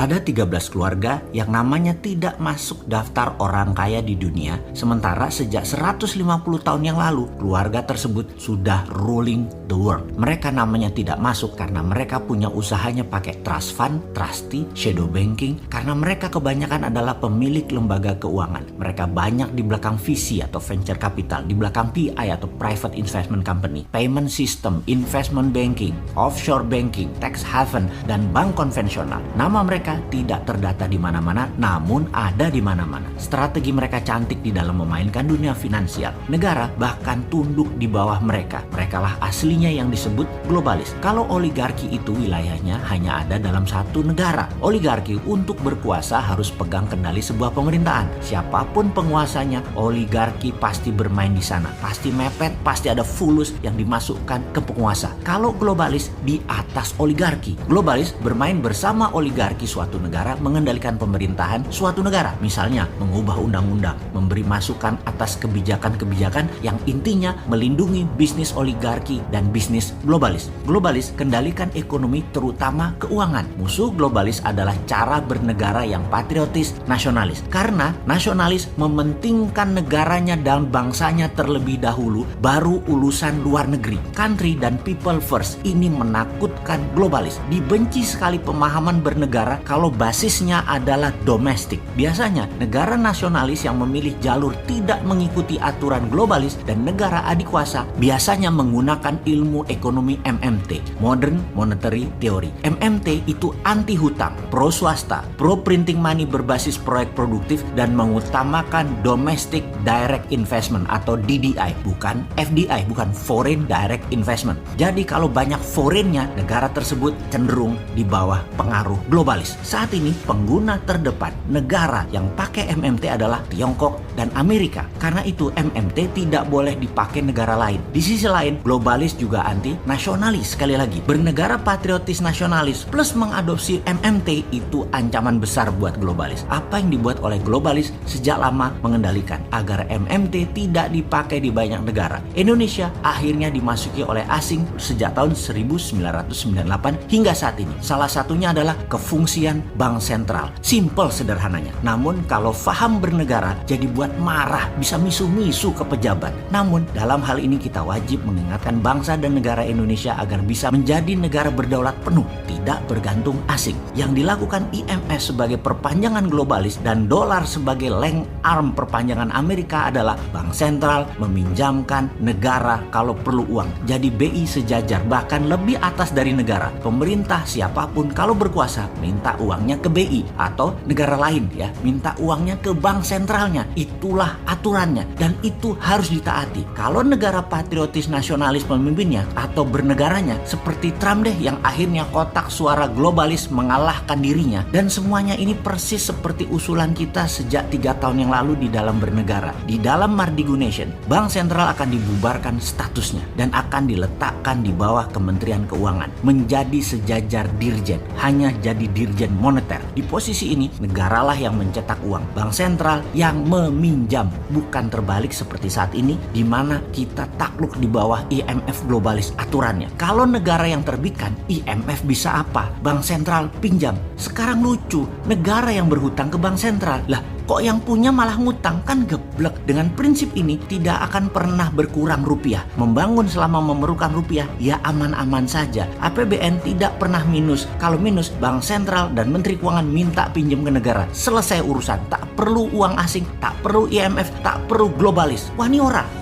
Ada 13 keluarga yang namanya tidak masuk daftar orang kaya di dunia, sementara sejak 150 tahun yang lalu, keluarga tersebut sudah ruling the world. Mereka namanya tidak masuk karena mereka punya usahanya pakai trust fund, trustee, shadow banking, karena mereka kebanyakan adalah pemilik lembaga keuangan. Mereka banyak di belakang VC atau venture capital, di belakang PI atau private investment company, payment system, investment banking, offshore banking, tax haven, dan bank konvensional. Nama mereka tidak terdata di mana-mana, namun ada di mana-mana. Strategi mereka cantik di dalam memainkan dunia finansial. Negara bahkan tunduk di bawah mereka. Merekalah aslinya yang disebut globalis. Kalau oligarki itu wilayahnya hanya ada dalam satu negara. Oligarki untuk berkuasa harus pegang kendali sebuah pemerintahan. Siapapun penguasanya, oligarki pasti bermain di sana. Pasti mepet, pasti ada fulus yang dimasukkan ke penguasa. Kalau globalis di atas oligarki. Globalis bermain bersama oligarki suatu negara, mengendalikan pemerintahan suatu negara. Misalnya, mengubah undang-undang, memberi masukan atas kebijakan-kebijakan yang intinya melindungi bisnis oligarki dan bisnis globalis. Globalis kendalikan ekonomi terutama keuangan. Musuh globalis adalah cara bernegara yang patriotis, nasionalis. Karena nasionalis mementingkan negaranya dan bangsanya terlebih dahulu, baru urusan luar negeri. Country dan people first ini menakutkan globalis. Dibenci sekali pemahaman bernegara kalau basisnya adalah domestik. Biasanya negara nasionalis yang memilih jalur tidak mengikuti aturan globalis dan negara adikuasa biasanya menggunakan ilmu ekonomi MMT, Modern Monetary Theory. MMT itu anti hutang, pro swasta, pro printing money berbasis proyek produktif, dan mengutamakan domestic direct investment atau DDI, bukan FDI, bukan foreign direct investment. Jadi kalau banyak foreignnya, negara tersebut cenderung di bawah pengaruh globalis. Saat ini pengguna terdepan negara yang pakai MMT adalah Tiongkok dan Amerika. Karena itu MMT tidak boleh dipakai negara lain. Di sisi lain, globalis juga anti nasionalis. Sekali lagi, bernegara patriotis nasionalis plus mengadopsi MMT itu ancaman besar buat globalis. Apa yang dibuat oleh globalis sejak lama mengendalikan agar MMT tidak dipakai di banyak negara. Indonesia akhirnya dimasuki oleh asing sejak tahun 1998 hingga saat ini. Salah satunya adalah kefungsian bank sentral. Simple sederhananya. Namun kalau paham bernegara jadi buat marah, bisa misu-misu ke pejabat. Namun dalam hal ini kita wajib mengingatkan bangsa dan negara Indonesia agar bisa menjadi negara berdaulat penuh, tidak bergantung asing. Yang dilakukan IMF sebagai perpanjangan globalis dan dolar sebagai leng arm perpanjangan Amerika adalah bank sentral meminjamkan negara kalau perlu uang. Jadi BI sejajar, bahkan lebih atas dari negara. Pemerintah siapapun kalau berkuasa minta uangnya ke BI atau negara lain ya, minta uangnya ke bank sentralnya. Itulah aturannya dan itu harus ditaati. Kalau negara patriotis nasionalis pemimpinnya atau bernegaranya seperti Trump deh yang akhirnya kotak suara globalis mengalahkan dirinya, dan semuanya ini persis seperti usulan kita sejak 3 tahun yang lalu di dalam bernegara. Di dalam Mardigu Nation, bank sentral akan dibubarkan statusnya dan akan diletakkan di bawah Kementerian Keuangan, menjadi sejajar dirjen, hanya jadi dirjen moneter. Di posisi ini, negaralah yang mencetak uang, bank sentral yang meminjam, bukan terbalik seperti saat ini di mana kita takluk di bawah IMF globalis aturannya. Kalau negara yang terbitkan, IMF bisa apa? Bank sentral pinjam. Sekarang lucu, negara yang berhutang ke bank sentral. Lah, kok yang punya malah ngutang? Kan geblek. Dengan prinsip ini tidak akan pernah berkurang rupiah. Membangun selama memerlukan rupiah ya aman-aman saja. APBN tidak pernah minus. Kalau minus, bank sentral dan menteri keuangan minta pinjam ke negara. Selesai urusan. Tak perlu uang asing, tak perlu IMF, tak perlu globalis. Wah, ini ora.